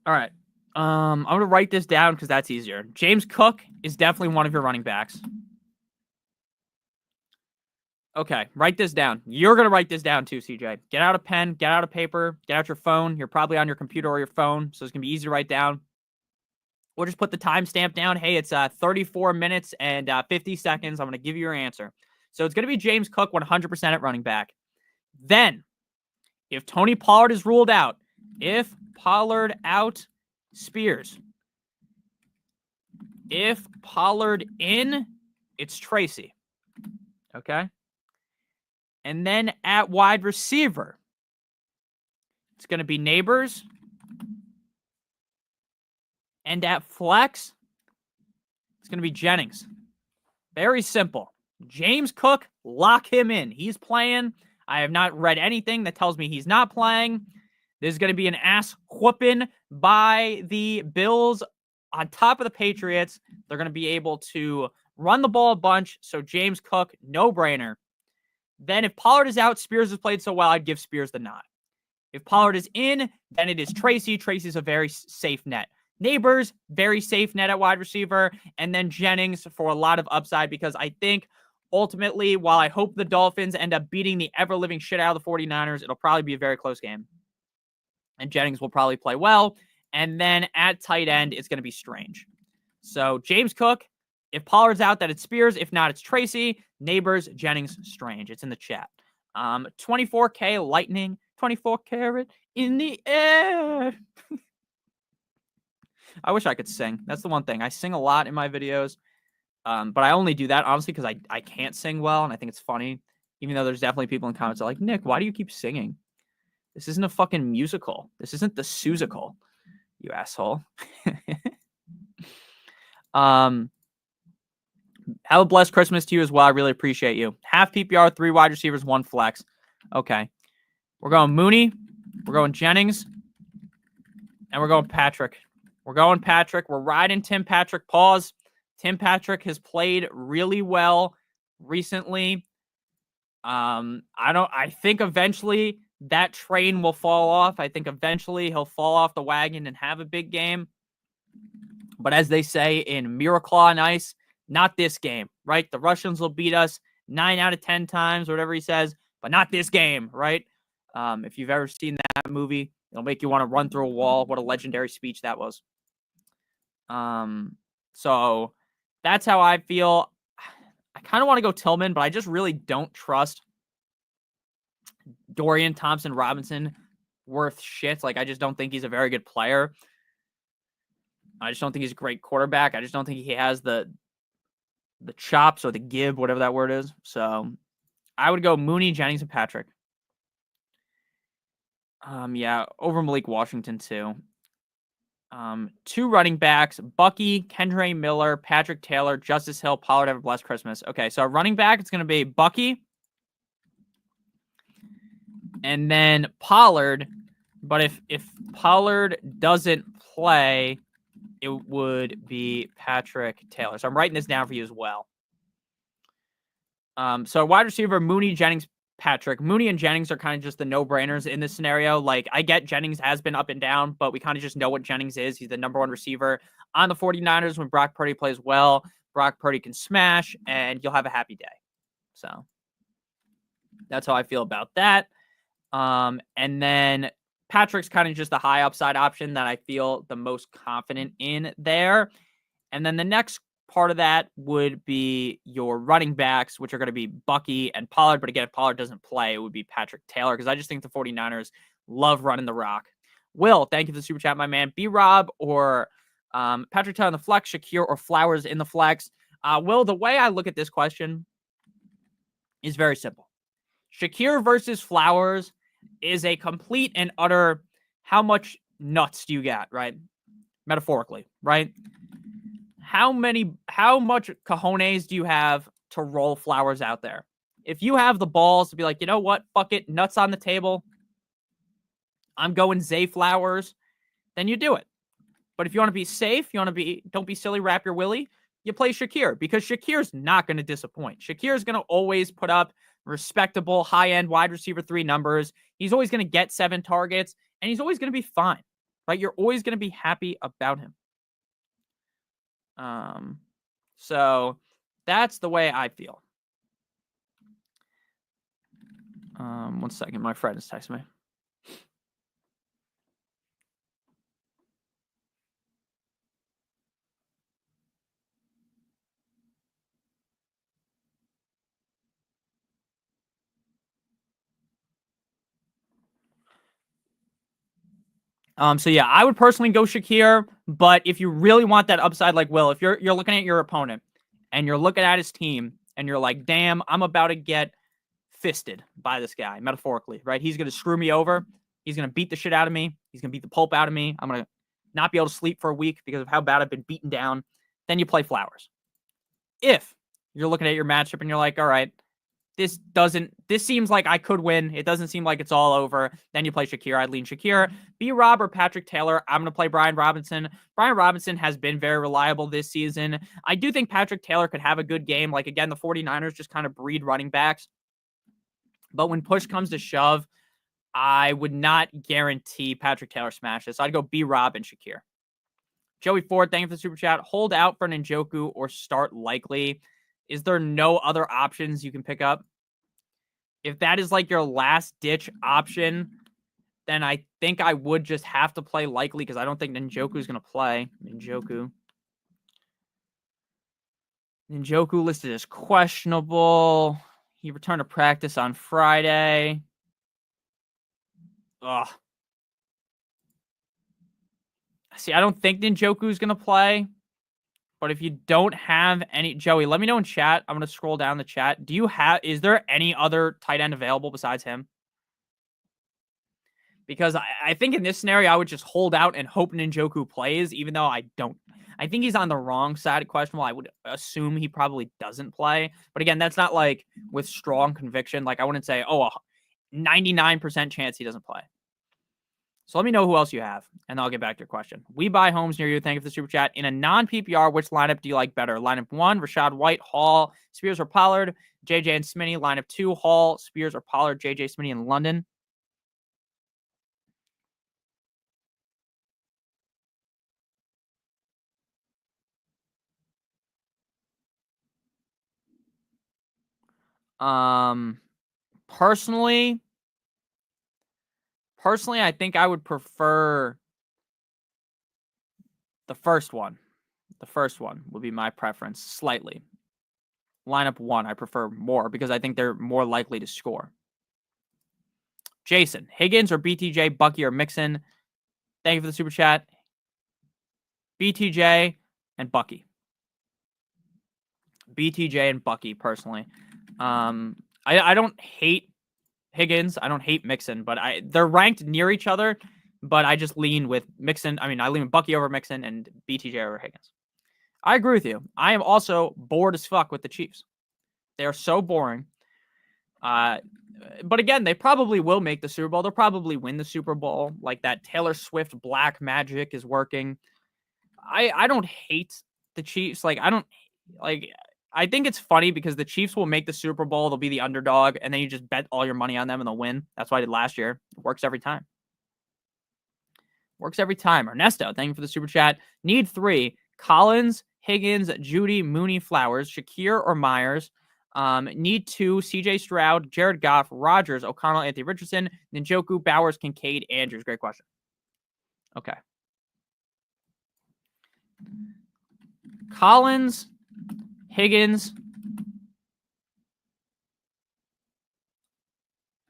S1: All right. I'm going to write this down because that's easier. James Cook is definitely one of your running backs. Okay, write this down. You're going to write this down too, CJ. Get out a pen, get out a paper, get out your phone. You're probably on your computer or your phone, so it's going to be easy to write down. We'll just put the timestamp down. Hey, it's 34 minutes and 50 seconds. I'm going to give you your answer. So it's going to be James Cook 100% at running back. Then, if Tony Pollard is ruled out, if Pollard out, Spears. If Pollard in, it's Tracy. Okay? And then at wide receiver, it's going to be Neighbors. And at flex, it's going to be Jennings. Very simple. James Cook, lock him in. He's playing. I have not read anything that tells me he's not playing. This is going to be an ass whooping by the Bills on top of the Patriots. They're going to be able to run the ball a bunch. So James Cook, no-brainer. Then if Pollard is out, Spears has played so well, I'd give Spears the nod. If Pollard is in, then it is Tracy. Tracy's a very safe net. Neighbors, very safe net at wide receiver. And then Jennings for a lot of upside, because I think ultimately, while I hope the Dolphins end up beating the ever-living shit out of the 49ers, it'll probably be a very close game. And Jennings will probably play well. And then at tight end, it's going to be Strange. So James Cook, if Pollard's out, then it's Spears. If not, it's Tracy. Neighbors, Jennings, Strange. It's in the chat. 24K Lightning, 24 karat in the air. I wish I could sing. That's the one thing. I sing a lot in my videos, but I only do that, honestly, because I can't sing well, and I think it's funny, even though there's definitely people in comments that are like, Nick, why do you keep singing? This isn't a fucking musical. This isn't the Susical, you asshole. Have a blessed Christmas to you as well. I really appreciate you. Half PPR, 3 wide receivers, 1 flex. Okay. We're going Mooney. We're going Jennings. And we're going Patrick. We're going Patrick. We're riding Tim Patrick. Pause. Tim Patrick has played really well recently. I think eventually that train will fall off. I think eventually he'll fall off the wagon and have a big game. But as they say in Miracle on Ice, not this game, right? The Russians will beat us 9 out of 10 times, or whatever he says, but not this game, right? If you've ever seen that movie, it'll make you want to run through a wall. What a legendary speech that was. So that's how I feel. I kind of want to go Tillman, but I just really don't trust Dorian Thompson-Robinson worth shit. Like, I just don't think he's a very good player. I just don't think he's a great quarterback. I just don't think he has the chops or the give, whatever that word is. So I would go Mooney, Jennings, and Patrick. Yeah, over Malik Washington too. 2 running backs, Bucky, Kendre Miller, Patrick Taylor, Justice Hill, Pollard. Have a blessed Christmas. Okay, so running back, it's going to be Bucky. And then Pollard. But if Pollard doesn't play, it would be Patrick Taylor. So I'm writing this down for you as well. So wide receiver, Mooney, Jennings, Patrick. Mooney and Jennings are kind of just the no-brainers in this scenario. Like, I get Jennings has been up and down, but we kind of just know what Jennings is. He's the number 1 receiver on the 49ers. When Brock Purdy plays well, Brock Purdy can smash, and you'll have a happy day. So that's how I feel about that. And then Patrick's kind of just a high upside option that I feel the most confident in there. And then the next part of that would be your running backs, which are going to be Bucky and Pollard. But again, if Pollard doesn't play, it would be Patrick Taylor, because I just think the 49ers love running the rock. Will, thank you for the super chat, my man. B-Rob or Patrick Taylor in the flex, Shakir or Flowers in the flex. Will, the way I look at this question is very simple. Shakir versus Flowers is a complete and utter how much nuts do you got, right? Metaphorically, right? How much cojones do you have to roll Flowers out there? If you have the balls to be like, you know what, fuck it, nuts on the table, I'm going Zay Flowers, then you do it. But if you want to be safe, don't be silly, wrap your willy, you play Shakir, because Shakir's not going to disappoint. Shakir's going to always put up respectable, high-end wide receiver 3 numbers. He's always going to get 7 targets, and he's always going to be fine, right? You're always going to be happy about him. So that's the way I feel. 1 second. My friend is texting me. So yeah, I would personally go Shakir, but if you really want that upside, like Will, if you're looking at your opponent and you're looking at his team and you're like, damn, I'm about to get fisted by this guy, metaphorically, right? He's going to screw me over. He's going to beat the shit out of me. He's going to beat the pulp out of me. I'm going to not be able to sleep for a week because of how bad I've been beaten down. Then you play Flowers. If you're looking at your matchup and you're like, all right, this seems like I could win. It doesn't seem like it's all over. Then you play Shakir. I'd lean Shakir. B-Rob or Patrick Taylor. I'm going to play Brian Robinson. Brian Robinson has been very reliable this season. I do think Patrick Taylor could have a good game. Like, again, the 49ers just kind of breed running backs. But when push comes to shove, I would not guarantee Patrick Taylor smashes. So I'd go B-Rob and Shakir. Joey Ford, thank you for the super chat. Hold out for Njoku or start likely. Is there no other options you can pick up? If that is like your last ditch option, then I think I would just have to play likely because I don't think Njoku is going to play. Njoku listed as questionable. He returned to practice on Friday. Ugh. See, I don't think Njoku is going to play. But if you don't have any, Joey, let me know in chat. I'm going to scroll down the chat. Is there any other tight end available besides him? Because I think in this scenario, I would just hold out and hope Njoku plays, even though I don't. I think he's on the wrong side of questionable. I would assume he probably doesn't play. But again, that's not like with strong conviction. Like I wouldn't say, a 99% chance he doesn't play. So let me know who else you have, and I'll get back to your question. We buy homes near you. Thank you for the super chat. In a non-PPR, which lineup do you like better? Lineup 1, Rashad White, Hall, Spears or Pollard, JJ and Smitty. Lineup 2, Hall, Spears or Pollard, JJ, Smitty in London. Personally, I think I would prefer the first one. The first one would be my preference, slightly. Lineup 1, I prefer more because I think they're more likely to score. Jason, Higgins or BTJ, Bucky or Mixon? Thank you for the super chat. BTJ and Bucky. BTJ and Bucky, personally. I don't hate Higgins. I don't hate Mixon, but they're ranked near each other, but I just lean with Mixon. I lean with Bucky over Mixon and BTJ over Higgins. I agree with you. I am also bored as fuck with the Chiefs. They are so boring. But again, they probably will make the Super Bowl. They'll probably win the Super Bowl. Like that Taylor Swift black magic is working. I don't hate the Chiefs. I think it's funny because the Chiefs will make the Super Bowl. They'll be the underdog, and then you just bet all your money on them and they'll win. That's what I did last year. It works every time. Ernesto, thank you for the super chat. Need 3. Collins, Higgins, Judy, Mooney, Flowers, Shakir or Myers. Need 2, CJ Stroud, Jared Goff, Rodgers, O'Connell, Anthony Richardson, Njoku, Bowers, Kincaid, Andrews. Great question. Okay. Collins, Higgins,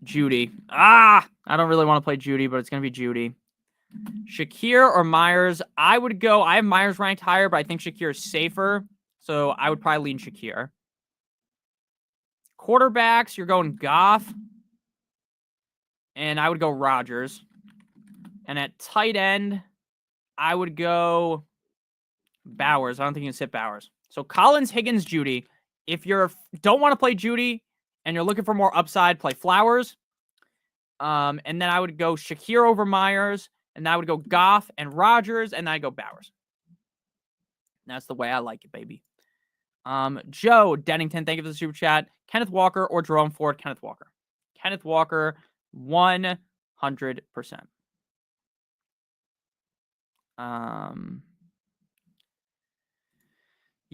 S1: Judy. I don't really want to play Judy, but it's going to be Judy. Shakir or Myers? I have Myers ranked higher, but I think Shakir is safer. So I would probably lean Shakir. Quarterbacks, you're going Goff. And I would go Rodgers. And at tight end, I would go Bowers. I don't think you can sit Bowers. So Collins, Higgins, Judy. If you don't want to play Judy and you're looking for more upside, play Flowers. And then I would go Shakir over Myers. And I would go Goff and Rodgers. And then I go Bowers. That's the way I like it, baby. Joe Dennington, thank you for the super chat. Kenneth Walker or Jerome Ford? Kenneth Walker. Kenneth Walker, 100%.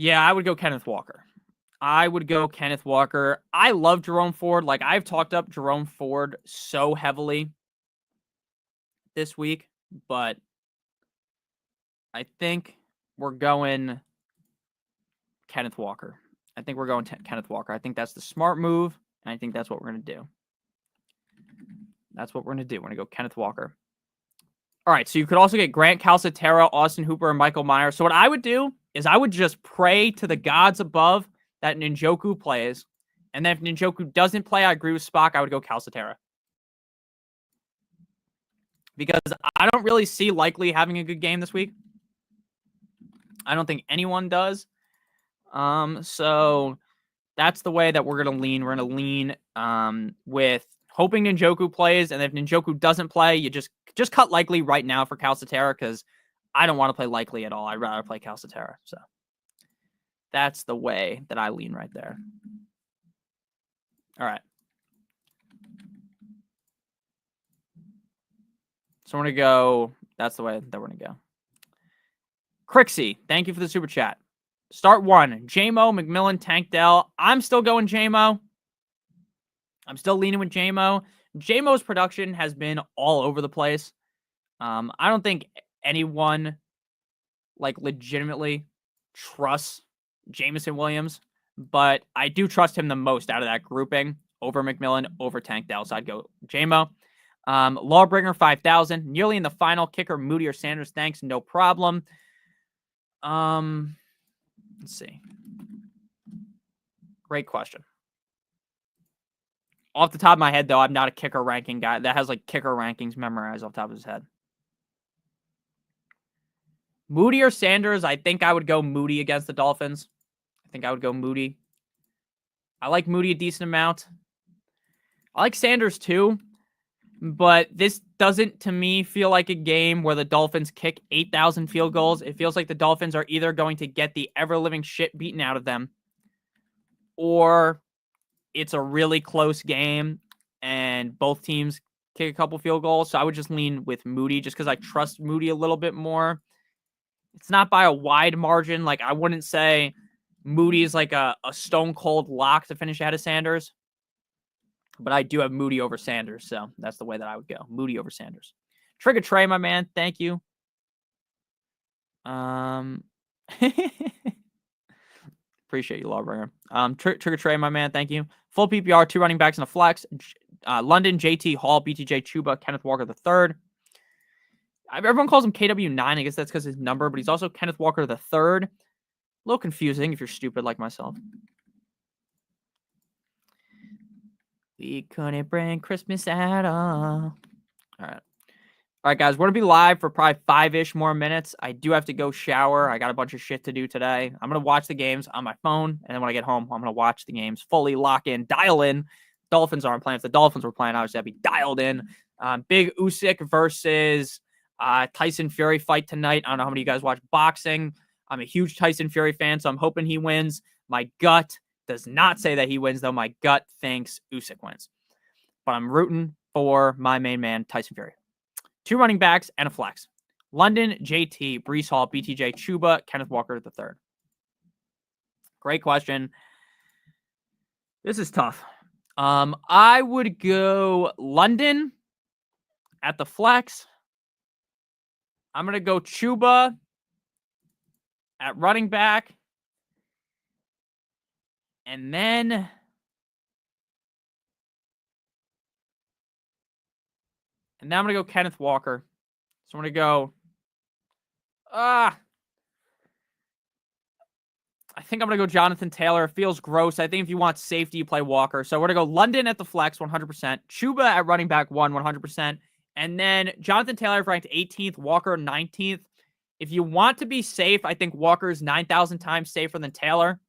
S1: Yeah, I would go Kenneth Walker. I love Jerome Ford. Like, I've talked up Jerome Ford so heavily this week, but I think we're going Kenneth Walker. I think that's the smart move, and I think that's what we're going to do. We're going to go Kenneth Walker. All right, so you could also get Grant Calcaterra, Austin Hooper, and Michael Myers. So what I would do is I would just pray to the gods above that Njoku plays, and then if Njoku doesn't play, I agree with Spock, I would go Calcaterra. Because I don't really see Likely having a good game this week. I don't think anyone does. So that's the way that we're going to lean. We're going to lean with hoping Njoku plays, and if Njoku doesn't play, you just cut Likely right now for Calcaterra, because I don't want to play Likely at all. I'd rather play Calcaterra. So that's the way that I lean right there. All right. So we're going to go, that's the way that we're going to go. Crixie, thank you for the super chat. Start one, JMO, McMillan, Tank Dell. I'm still going JMO. I'm still leaning with JMO. JMO's production has been all over the place. I don't think anyone legitimately trusts Jameson Williams, but I do trust him the most out of that grouping over McMillan, over Tank Dell. So I'd go JMO. Lawbringer 5,000, nearly in the final. Kicker Moody or Sanders? Thanks, no problem. Let's see. Great question. Off the top of my head, though, I'm not a kicker ranking guy that has kicker rankings memorized off the top of his head. Moody or Sanders? I think I would go Moody against the Dolphins. I think I would go Moody. I like Moody a decent amount. I like Sanders too, but this doesn't, to me, feel like a game where the Dolphins kick 8,000 field goals. It feels like the Dolphins are either going to get the ever-living shit beaten out of them, or it's a really close game and both teams kick a couple field goals. So I would just lean with Moody just because I trust Moody a little bit more. It's not by a wide margin. I wouldn't say Moody is a stone cold lock to finish ahead of Sanders, but I do have Moody over Sanders. So that's the way that I would go. Moody over Sanders. Trigger Trey, my man. Thank you. Appreciate you, Lawbringer. Trigger Trey, my man. Thank you. Full PPR, 2 running backs and a flex. London, JT, Hall, BTJ, Chuba, Kenneth Walker III. Everyone calls him KW9. I guess that's because his number, but he's also Kenneth Walker III. A little confusing if you're stupid like myself. We couldn't bring Christmas at all. All right, guys, we're going to be live for probably 5-ish more minutes. I do have to go shower. I got a bunch of shit to do today. I'm going to watch the games on my phone, and then when I get home, I'm going to watch the games fully, lock in, dial in. Dolphins aren't playing. If the Dolphins were playing, obviously I'd be dialed in. Big Usyk versus Tyson Fury fight tonight. I don't know how many of you guys watch boxing. I'm a huge Tyson Fury fan, so I'm hoping he wins. My gut does not say that he wins, though. My gut thinks Usyk wins. But I'm rooting for my main man, Tyson Fury. 2 running backs and a flex. London, JT, Breece Hall, BTJ, Chuba, Kenneth Walker III. Great question. This is tough. I would go London at the flex. I'm going to go Chuba at running back. And then I'm going to go Kenneth Walker. So I'm going to go I think I'm going to go Jonathan Taylor. It feels gross. I think if you want safety, you play Walker. So we're going to go London at the flex, 100%. Chuba at running back 1, 100%. And then Jonathan Taylor ranked 18th, Walker 19th. If you want to be safe, I think Walker is 9,000 times safer than Taylor.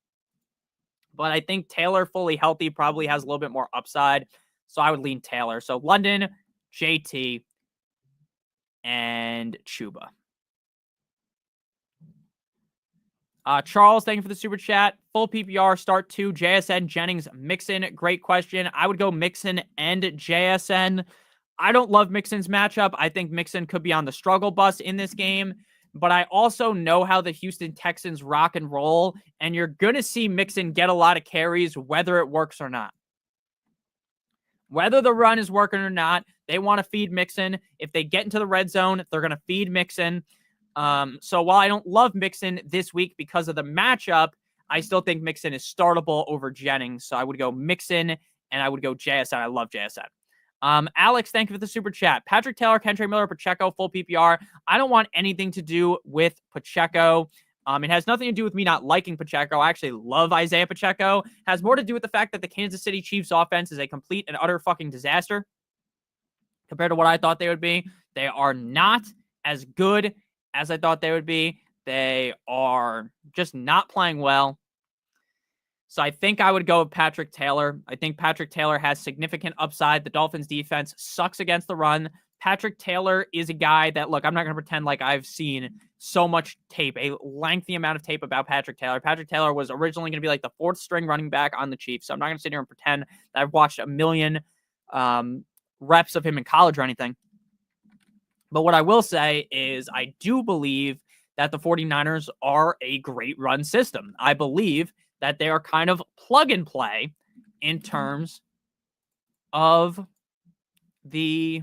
S1: But I think Taylor fully healthy probably has a little bit more upside. So I would lean Taylor. So London, JT, and Chuba. Charles, thank you for the super chat. Full PPR, start 2, JSN, Jennings, Mixon. Great question. I would go Mixon and JSN. I don't love Mixon's matchup. I think Mixon could be on the struggle bus in this game. But I also know how the Houston Texans rock and roll, and you're going to see Mixon get a lot of carries, whether it works or not. Whether the run is working or not, they want to feed Mixon. If they get into the red zone, they're going to feed Mixon. So while I don't love Mixon this week because of the matchup, I still think Mixon is startable over Jennings. So I would go Mixon, and I would go JSN. I love JSN. Alex, thank you for the super chat. Patrick Taylor, Kentre Miller, Pacheco, full PPR. I don't want anything to do with Pacheco. It has nothing to do with me not liking Pacheco. I actually love Isaiah Pacheco. It has more to do with the fact that the Kansas City Chiefs offense is a complete and utter fucking disaster compared to what I thought they would be. They are not as good as I thought they would be. They are just not playing well. So I think I would go with Patrick Taylor. I think Patrick Taylor has significant upside. The Dolphins defense sucks against the run. Patrick Taylor is a guy that, look, I'm not going to pretend like I've seen so much tape, a lengthy amount of tape about Patrick Taylor. Patrick Taylor was originally going to be like the fourth string running back on the Chiefs. So I'm not going to sit here and pretend that I've watched a million reps of him in college or anything. But what I will say is I do believe that the 49ers are a great run system. I believe that they are kind of plug and play in terms of the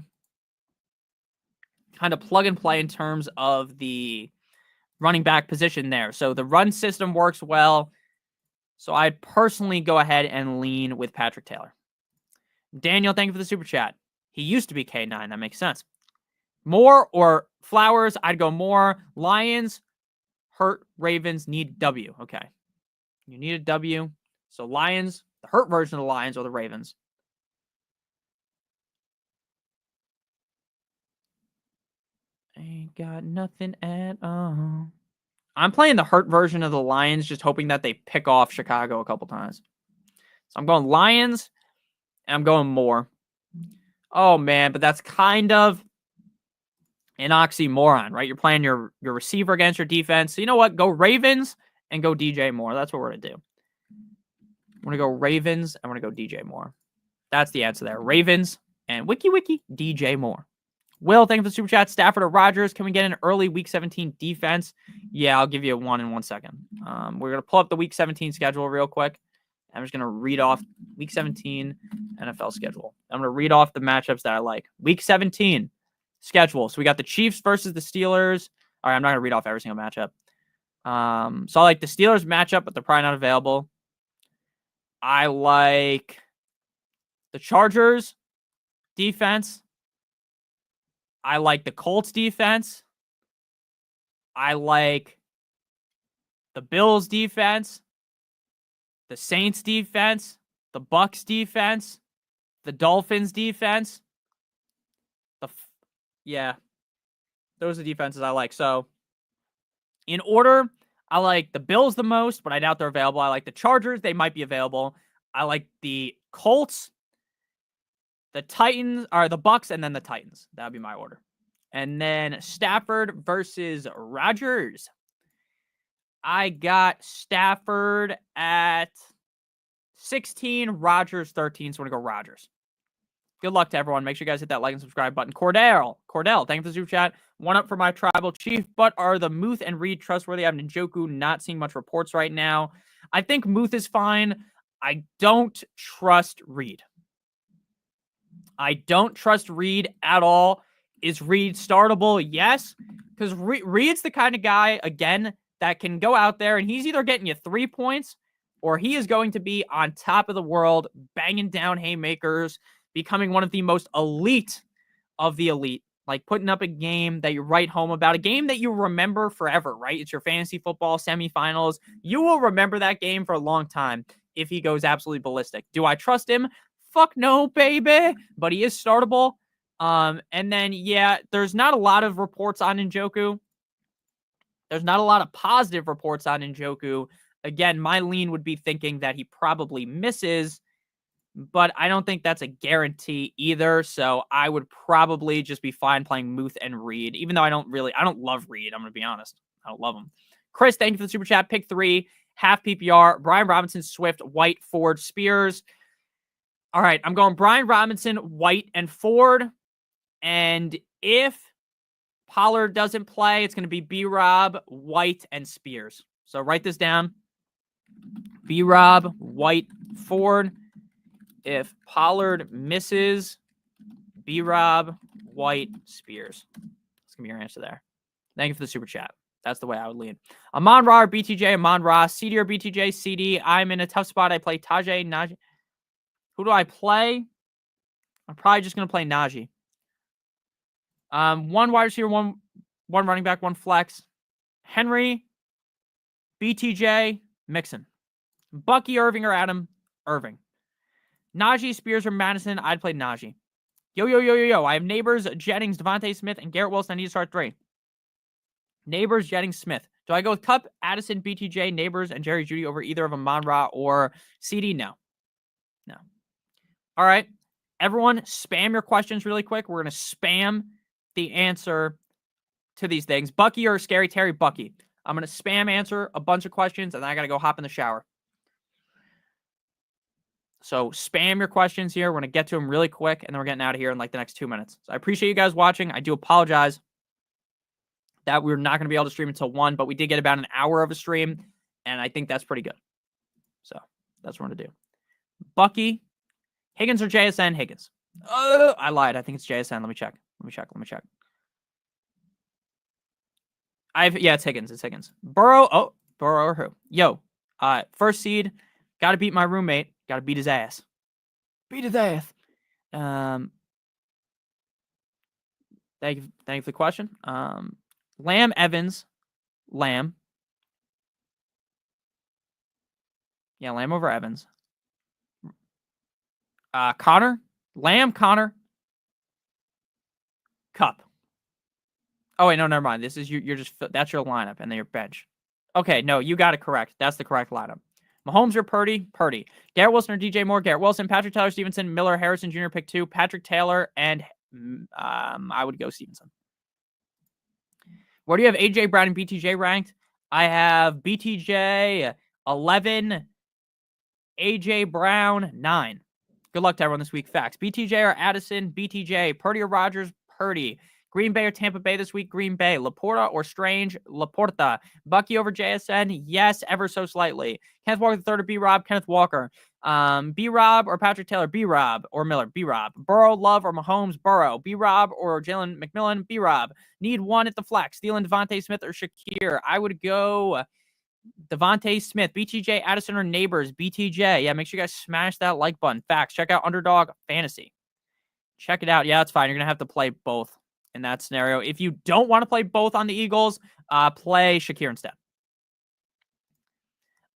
S1: running back position there. So the run system works well. So I'd personally go ahead and lean with Patrick Taylor. Daniel, thank you for the super chat. He used to be K9. That makes sense. Moore or Flowers? I'd go Moore. Lions, hurt. Ravens need W. Okay. You need a W. So Lions, the hurt version of the Lions or the Ravens. Ain't got nothing at all. I'm playing the hurt version of the Lions, just hoping that they pick off Chicago a couple times. So I'm going Lions, and I'm going Moore. Oh, man, but that's kind of an oxymoron, right? You're playing your receiver against your defense. So you know what? Go Ravens and go DJ Moore. That's what we're going to do. I'm going to go Ravens. I'm going to go DJ Moore. That's the answer there. Ravens and wiki DJ Moore. Will, thank you for the super chat. Stafford or Rodgers? Can we get an early Week 17 defense? Yeah, I'll give you one in 1 second. We're going to pull up the Week 17 schedule real quick. I'm just going to read off Week 17 NFL schedule. I'm going to read off the matchups that I like. Week 17 schedule. So we got the Chiefs versus the Steelers. All right, I'm not going to read off every single matchup. So I like the Steelers matchup, but they're probably not available. I like the Chargers defense. I like the Colts defense. I like the Bills defense, the Saints defense, the Bucks defense, the Dolphins defense. Those are the defenses I like. So in order, I like the Bills the most, but I doubt they're available. I like the Chargers. They might be available. I like the Colts, the Titans, or the Bucks, and then the Titans. That would be my order. And then Stafford versus Rodgers. I got Stafford at 16, Rodgers 13. So I'm going to go Rodgers. Good luck to everyone. Make sure you guys hit that like and subscribe button. Cordell, thank you for the super chat. One up for my tribal chief, but are the Muth and Reed trustworthy? I have Njoku not seeing much reports right now. I think Muth is fine. I don't trust Reed. I don't trust Reed at all. Is Reed startable? Yes, because Reed's the kind of guy, again, that can go out there and he's either getting you 3 points or he is going to be on top of the world, banging down haymakers, becoming one of the most elite of the elite, like putting up a game that you write home about, a game that you remember forever, right? It's your fantasy football semifinals. You will remember that game for a long time if he goes absolutely ballistic. Do I trust him? Fuck no, baby. But he is startable. And then, yeah, there's not a lot of reports on Njoku. There's not a lot of positive reports on Njoku. Again, my lean would be thinking that he probably misses, but I don't think that's a guarantee either. So I would probably just be fine playing Muth and Reed, even though I don't love Reed. I'm going to be honest. I don't love him. Chris, thank you for the super chat. Pick 3, half PPR, Brian Robinson, Swift, White, Ford, Spears. All right, I'm going Brian Robinson, White, and Ford. And if Pollard doesn't play, it's going to be B-Rob, White, and Spears. So write this down. B-Rob, White, Ford. If Pollard misses, B-Rob, White, Spears. That's going to be your answer there. Thank you for the super chat. That's the way I would lean. Amon-Ra or BTJ, Amon-Ra. CD or BTJ, CD. I'm in a tough spot. I play Tajay, Najee. Who do I play? I'm probably just going to play Najee. One wide receiver, one running back, one flex. Henry, BTJ, Mixon. Bucky, Irving, or Adam, Irving. Najee, Spears, or Madison, I'd play Najee. Yo. I have Neighbors, Jennings, Devontae Smith, and Garrett Wilson. I need to start 3. Neighbors, Jennings, Smith. Do I go with Cup, Addison, BTJ, Neighbors, and Jerry Jeudy over either of them, Monra or CD? No. All right. Everyone, spam your questions really quick. We're going to spam the answer to these things. Bucky or Scary Terry? Bucky. I'm going to spam answer a bunch of questions, and then I got to go hop in the shower. So spam your questions here. We're going to get to them really quick, and then we're getting out of here in like the next 2 minutes. So I appreciate you guys watching. I do apologize that we're not going to be able to stream until 1, but we did get about an hour of a stream, and I think that's pretty good. So that's what we're going to do. Bucky, Higgins or JSN? Higgins. I lied. I think it's JSN. Let me check. Yeah, it's Higgins. Burrow. Burrow or who? Yo, first seed. Got to beat my roommate. Got to beat his ass. Thank you for the question. Lamb, Evans. Lamb. Yeah, Lamb over Evans. Connor. Lamb, Connor. Cup. Oh, wait, no, never mind. This is that's your lineup, and then your bench. Okay, no, you got it correct. That's the correct lineup. Mahomes or Purdy? Purdy. Garrett Wilson or DJ Moore? Garrett Wilson. Patrick Taylor, Stevenson, Miller, Harrison Jr. pick 2. Patrick Taylor, and I would go Stevenson. Where do you have AJ Brown and BTJ ranked? I have BTJ 11, AJ Brown 9. Good luck to everyone this week. Facts. BTJ or Addison? BTJ. Purdy or Rodgers? Purdy. Green Bay or Tampa Bay this week? Green Bay. Laporta or Strange? Laporta. Bucky over JSN? Yes, ever so slightly. Kenneth Walker III or B-Rob? Kenneth Walker. B-Rob or Patrick Taylor? B-Rob or Miller? B-Rob. Burrow, Love, or Mahomes? Burrow. B-Rob or Jalen McMillan? B-Rob. Need one at the flex. Thielen, Devontae Smith, or Shakir? I would go Devontae Smith. BTJ, Addison, or Neighbors? BTJ. Yeah, make sure you guys smash that like button. Facts. Check out Underdog Fantasy. Check it out. Yeah, that's fine. You're going to have to play both in that scenario. If you don't want to play both on the Eagles, play Shakir instead.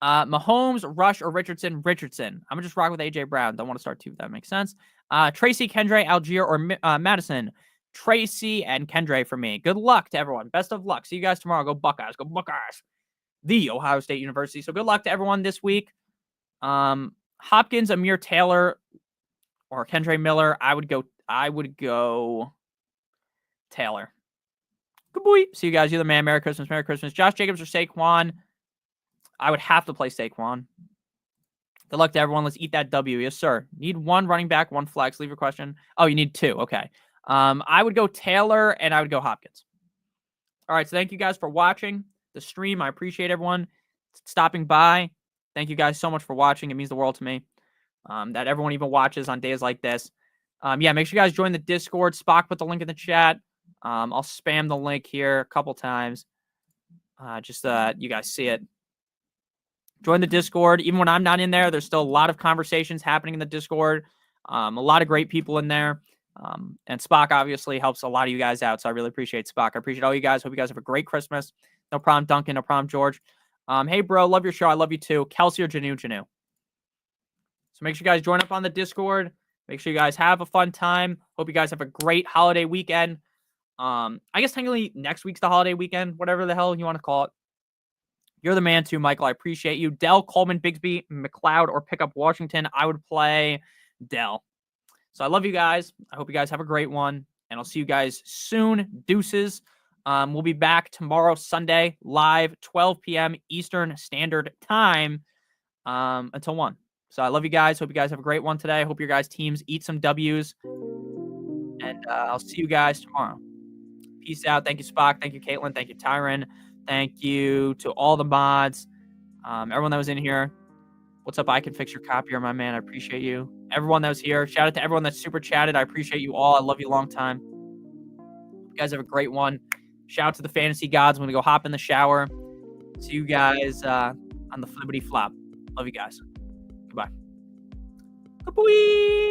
S1: Mahomes, Rush, or Richardson? Richardson. I'm going to just rock with AJ Brown. Don't want to start 2 if that makes sense. Tracy, Kendre, Algier, or Madison? Tracy and Kendre for me. Good luck to everyone. Best of luck. See you guys tomorrow. Go Buckeyes. Go Buckeyes. The Ohio State University. So good luck to everyone this week. Hopkins, Amir Taylor, or Kendre Miller. I would go Taylor. Good boy. See you guys. You're the man. Merry Christmas. Merry Christmas. Josh Jacobs or Saquon? I would have to play Saquon. Good luck to everyone. Let's eat that W. Yes, sir. Need 1 running back, 1 flex. Leave your question. Oh, you need 2. Okay. I would go Taylor, and I would go Hopkins. All right. So thank you guys for watching the stream. I appreciate everyone stopping by. Thank you guys so much for watching. It means the world to me that everyone even watches on days like this. Yeah, make sure you guys join the Discord. Spock put the link in the chat. I'll spam the link here a couple times. Just you guys see it. Join the Discord. Even when I'm not in there, there's still a lot of conversations happening in the Discord. A lot of great people in there. And Spock obviously helps a lot of you guys out. So I really appreciate Spock. I appreciate all you guys. Hope you guys have a great Christmas. No problem, Duncan. No problem, George. Hey, bro. Love your show. I love you too. Kelsey or Janu? Janu. So make sure you guys join up on the Discord. Make sure you guys have a fun time. Hope you guys have a great holiday weekend. I guess technically next week's the holiday weekend, whatever the hell you want to call it. You're the man too, Michael. I appreciate you. Dell, Coleman, Bigsby, McLeod, or pick up Washington. I would play Dell. So I love you guys. I hope you guys have a great one. And I'll see you guys soon. Deuces. We'll be back tomorrow, Sunday, live, 12 p.m. Eastern Standard Time until 1. So I love you guys. Hope you guys have a great one today. I hope your guys' teams eat some W's. And I'll see you guys tomorrow. Peace out. Thank you, Spock. Thank you, Caitlin. Thank you, Tyron. Thank you to all the mods. Everyone that was in here. What's up? I can fix your copier, my man. I appreciate you. Everyone that was here. Shout out to everyone that super chatted. I appreciate you all. I love you a long time. You guys have a great one. Shout out to the fantasy gods. I'm going to go hop in the shower. See you guys on the flippity flop. Love you guys. Goodbye. Goodbye.